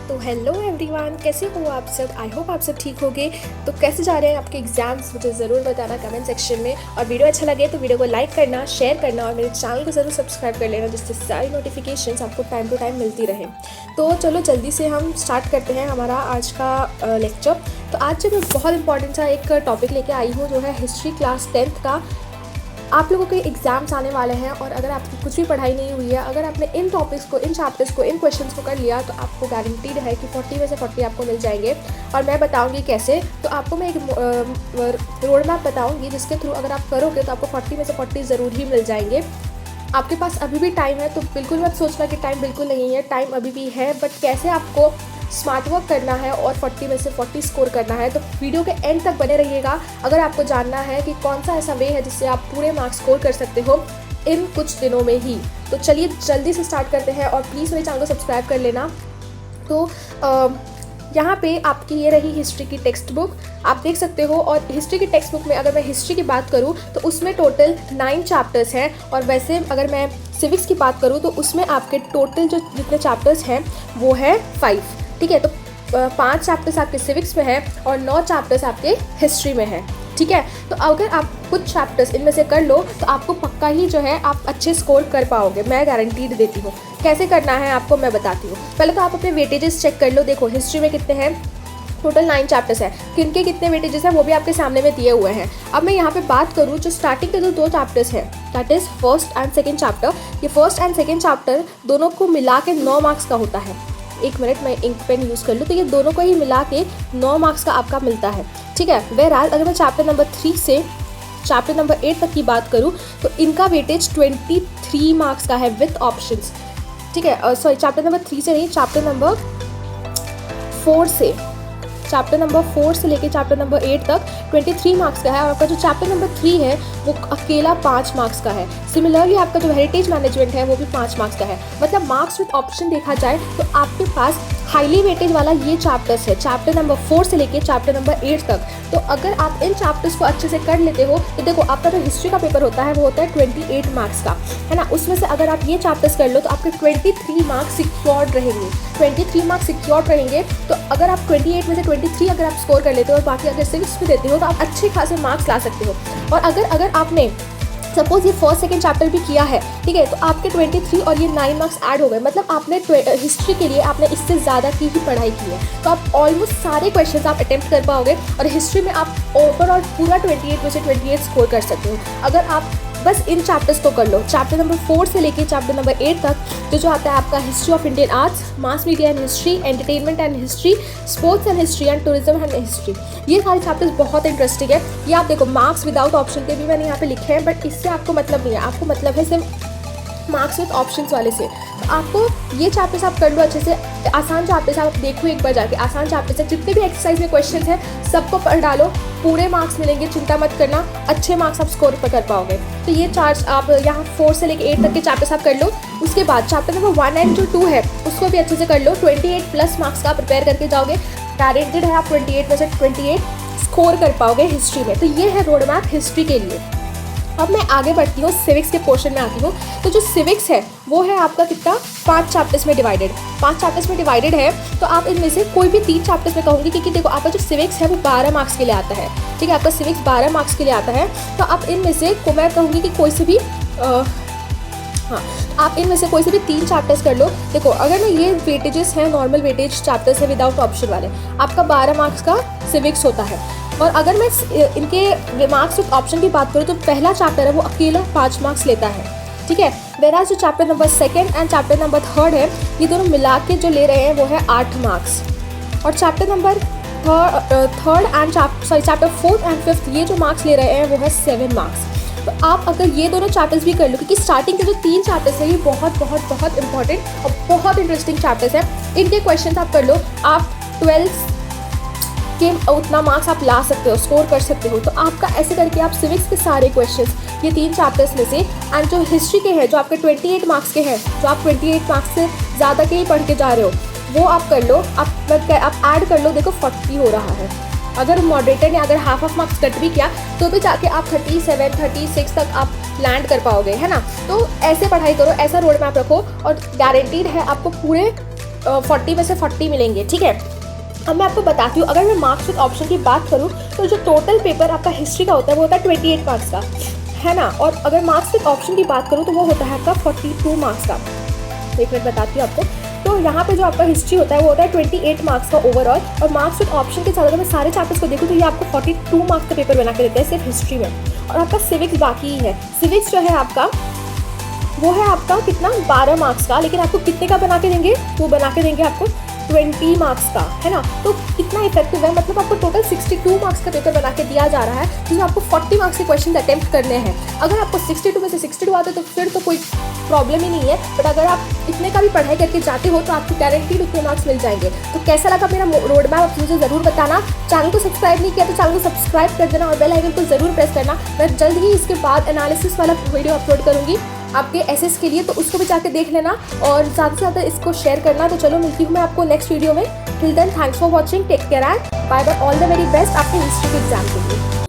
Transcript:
तो hello everyone, कैसे हो आप सब। आई होप आप सब ठीक होंगे। तो कैसे जा रहे हैं आपके एग्जाम्स, मुझे ज़रूर बताना कमेंट सेक्शन में। और वीडियो अच्छा लगे तो वीडियो को लाइक करना, शेयर करना और मेरे चैनल को ज़रूर सब्सक्राइब कर लेना, जिससे सारी नोटिफिकेशंस आपको टाइम टू टाइम मिलती रहे। तो चलो जल्दी से हम स्टार्ट करते हैं हमारा आज का लेक्चर। तो आज जो मैं बहुत इंपॉर्टेंट सा एक टॉपिक लेके आई हूँ, जो है हिस्ट्री क्लास 10th का। आप लोगों के एग्ज़ाम्स आने वाले हैं और अगर आपकी कुछ भी पढ़ाई नहीं हुई है, अगर आपने इन टॉपिक्स को, इन चैप्टर्स को, इन क्वेश्चंस को कर लिया, तो आपको गारंटीड है कि 40 में से 40 आपको मिल जाएंगे। और मैं बताऊंगी कैसे। तो आपको मैं एक रोड मैप बताऊंगी, जिसके थ्रू अगर आप करोगे तो आपको 40 में से 40 ज़रूर ही मिल जाएंगे। आपके पास अभी भी टाइम है, तो बिल्कुल मत सोचना कि टाइम बिल्कुल नहीं है। टाइम अभी भी है, बट कैसे आपको स्मार्ट वर्क करना है और 40 में से 40 स्कोर करना है। तो वीडियो के एंड तक बने रहिएगा अगर आपको जानना है कि कौन सा ऐसा वे है जिससे आप पूरे मार्क्स स्कोर कर सकते हो इन कुछ दिनों में ही। तो चलिए जल्दी से स्टार्ट करते हैं और प्लीज़ मेरे चैनल को सब्सक्राइब कर लेना। तो यहाँ पे आपकी ये रही हिस्ट्री की टेक्स्ट बुक, आप देख सकते हो। और हिस्ट्री की टेक्स्ट बुक में अगर मैं हिस्ट्री की बात करूँ तो उसमें टोटल 9 चैप्टर्स हैं। और वैसे अगर मैं सिविक्स की बात करूँ तो उसमें आपके टोटल जो जितने चैप्टर्स हैं वो है 5। ठीक है, तो 5 चैप्टर्स आपके सिविक्स में है और 9 चैप्टर्स आपके हिस्ट्री में है। ठीक है, तो अगर आप कुछ चैप्टर्स इनमें से कर लो तो आपको पक्का ही जो है आप अच्छे स्कोर कर पाओगे, मैं गारंटीड देती हूँ। कैसे करना है आपको मैं बताती हूँ। पहले तो आप अपने वेटेजेस चेक कर लो। देखो हिस्ट्री में कितने हैं, टोटल 9 चैप्टर्स हैं, किनके कितने वेटेजेस हैं वो भी आपके सामने में दिए हुए हैं। अब मैं यहाँ पे बात करूँ, जो स्टार्टिंग के जो 2 चैप्टर्स हैं, that is first and second chapter. ये फर्स्ट एंड सेकेंड चैप्टर दोनों को मिला के 9 मार्क्स का होता है। एक मिनट मैं इंक पेन यूज़ कर लूँ। तो ये दोनों को ही मिला के 9 मार्क्स का आपका मिलता है। ठीक है, वेराज अगर मैं चैप्टर नंबर 3 से चैप्टर नंबर 8 तक की बात करूँ तो इनका वेटेज 23 मार्क्स का है विथ ऑप्शंस। ठीक है, सॉरी चैप्टर नंबर 3 से नहीं, चैप्टर नंबर 4 से लेके चैप्टर नंबर 8 तक 23 मार्क्स का है। और आपका जो चैप्टर नंबर 3 है वो अकेला 5 मार्क्स का है। सिमिलरली आपका जो हेरिटेज मैनेजमेंट है वो भी 5 मार्क्स का है। मतलब मार्क्स विद ऑप्शन देखा जाए तो आपके पास हाईली वेटेज वाला ये चैप्टर्स है, चैप्टर नंबर 4 से लेके चैप्टर नंबर 8 तक। तो अगर आप इन चैप्टर्स को अच्छे से कर लेते हो तो देखो आपका जो हिस्ट्री का पेपर होता है वो होता है 28 मार्क्स का, है ना। उसमें से अगर आप ये चैप्टर्स कर लो तो आपके 23 मार्क्स सिक्योर्ड रहेंगे। 23 मार्क्स सिक्योर्ड रहेंगे। तो अगर आप 28 में से 23 अगर आप स्कोर कर लेते हो और बाकी अगर सिविक्स भी देते हो तो आप अच्छे खासे मार्क्स ला सकते हो। और अगर आपने सपोज ये फर्स्ट सेकंड चैप्टर भी किया है, ठीक है, तो आपके 23 और ये 9 मार्क्स ऐड हो गए। मतलब आपने हिस्ट्री के लिए आपने इससे ज़्यादा की ही पढ़ाई की है। तो आप ऑलमोस्ट सारे क्वेश्चंस आप अटेम्प्ट कर पाओगे और हिस्ट्री में आप ओवरऑल पूरा 28 में से 28 स्कोर कर सकते हो अगर आप बस इन चैप्टर्स को कर लो। चैप्टर नंबर 4 से लेके चैप्टर नंबर 8 तक जो आता है आपका history of Indian arts, mass media and history, entertainment and history, sports and history and tourism and history, ये सारे चैप्टर्स बहुत इंटरेस्टिंग है। ये आप देखो मार्क्स विदाउट ऑप्शन के भी मैंने यहाँ पे लिखे हैं, बट इससे आपको मतलब नहीं है, आपको मतलब है सिर्फ मार्क्स विद ऑप्शंस वाले से। तो आपको ये चैप्टर्स आप कर लो अच्छे से। आसान चैप्टर्स आप देखो एक बार जाके, आसान चैप्टर्स है, जितने भी एक्सरसाइज में क्वेश्चन हैं सबको पढ़ डालो, पूरे मार्क्स मिलेंगे, चिंता मत करना, अच्छे मार्क्स आप स्कोर कर पाओगे। तो ये चार्ज आप यहाँ 4 से लेके 8 तक के चैप्टर्स आप कर लो। उसके बाद चैप्टर नंबर 1 एंड जो 2 है उसको भी अच्छे से कर लो। 28 प्लस मार्क्स का प्रिपेयर करके जाओगे, गारंटेड है आप 28 में से 28 स्कोर कर पाओगे हिस्ट्री में। तो ये है रोड मैप हिस्ट्री के लिए। अब मैं आगे बढ़ती हूँ, सिविक्स के पोर्शन में आती हूँ। तो जो सिविक्स है वो है आपका कितना, 5 चैप्टर्स में डिवाइडेड। 5 चैप्टर्स में डिवाइडेड है। तो आप इनमें से कोई भी 3 चैप्टर्स में कहूँगी, क्योंकि देखो आपका जो सिविक्स है वो 12 मार्क्स के लिए आता है। ठीक है, आपका सिविक्स 12 मार्क्स के लिए आता है। तो आप इनमें से मैं कहूँगी कि कोई से भी आप इनमें से कोई से भी 3 चैप्टर्स कर लो। देखो अगर मैं ये वेटेजेस हैं, नॉर्मल वेटेज चैप्टर्स है विदाउट ऑप्शन वाले, आपका 12 मार्क्स का सिविक्स होता है। और अगर मैं इनके मार्क्स विद ऑप्शन की बात करूँ तो पहला चैप्टर है वो अकेला 5 मार्क्स लेता है। ठीक है, वेराज जो chapter number 2 and chapter number 3 है ये दोनों मिला के जो ले रहे हैं वो है 8 मार्क्स। और chapter number 3 and chapter 4 and 5 ये जो मार्क्स ले रहे हैं वो है 7 मार्क्स। तो आप अगर ये दोनों चैप्टर्स भी कर लो, क्योंकि स्टार्टिंग के जो 3 चैप्टर्स हैं ये बहुत बहुत बहुत इंपॉर्टेंट और बहुत इंटरेस्टिंग चैप्टर्स हैं। इनके क्वेश्चन आप कर लो, आप 12 के उतना मार्क्स आप ला सकते हो, स्कोर कर सकते हो। तो आपका ऐसे करके आप सिविक्स के सारे क्वेश्चंस ये 3 चैप्टर्स में से, एंड जो हिस्ट्री के हैं जो आपके 28 मार्क्स के हैं, जो आप 28 मार्क्स से ज़्यादा के ही पढ़ के जा रहे हो, वो आप कर लो। आप ऐड कर लो, देखो 40 हो रहा है। अगर मॉडरेटर ने अगर हाफ ऑफ मार्क्स कट भी किया तो भी जाके आप 37 36 तक आप लैंड कर पाओगे, है ना। तो ऐसे पढ़ाई करो, ऐसा रोड मैप रखो और गारंटीड है आपको पूरे 40 में से 40 मिलेंगे, ठीक है। अब मैं आपको बताती हूँ, अगर मैं मार्क्स विद ऑप्शन की बात करूँ तो जो टोटल पेपर आपका हिस्ट्री का होता है वो होता है 28 मार्क्स का, है ना। और अगर मार्क्स विद ऑप्शन की बात करूँ तो वो होता है आपका 42 मार्क्स का। एक मिनट बताती हूँ आपको। तो यहाँ पे जो आपका हिस्ट्री होता है वो होता है 28 मार्क्स का ओवरऑल, और मार्क्स विद ऑप्शन के साथ अगर मैं सारे चैप्टर्स को देखूँ तो ये आपको 42 मार्क्स का पेपर बना के देते हैं सिर्फ हिस्ट्री में। और आपका सिविक्स बाकी ही है। सिविक्स जो है आपका वो है आपका कितना 12 मार्क्स का, लेकिन आपको कितने का बना के देंगे, वो बना के देंगे आपको 20 मार्क्स का, है ना। तो कितना इफेक्टिव है, मतलब आपको टोटल 62 मार्क्स का पेपर बना के दिया जा रहा है, जिसमें आपको 40 मार्क्स के क्वेश्चन अटेम्प्ट करने हैं। अगर आपको 62 में से 62 आते तो फिर तो कोई प्रॉब्लम ही नहीं है, बट अगर आप इतने का भी पढ़ाई करके जाते हो तो आपको गारंटीड उतने मार्क्स मिल जाएंगे। तो कैसा लगा मेरा रोड मैप आप मुझे ज़रूर बताना। चैनल को सब्सक्राइब नहीं किया तो चैनल को सब्सक्राइब कर देना और बेल आइकन को ज़रूर प्रेस करना। मैं जल्द ही इसके बाद एनालिसिस वाला वीडियो अपलोड करूँगी आपके एसएस के लिए, तो उसको भी जाके देख लेना और ज़्यादा से ज़्यादा इसको शेयर करना। तो चलो मिलती हूँ मैं आपको नेक्स्ट वीडियो में। Till then thanks for watching, take care and bye bye, all the very best आपके हिस्ट्री के एग्जाम के लिए।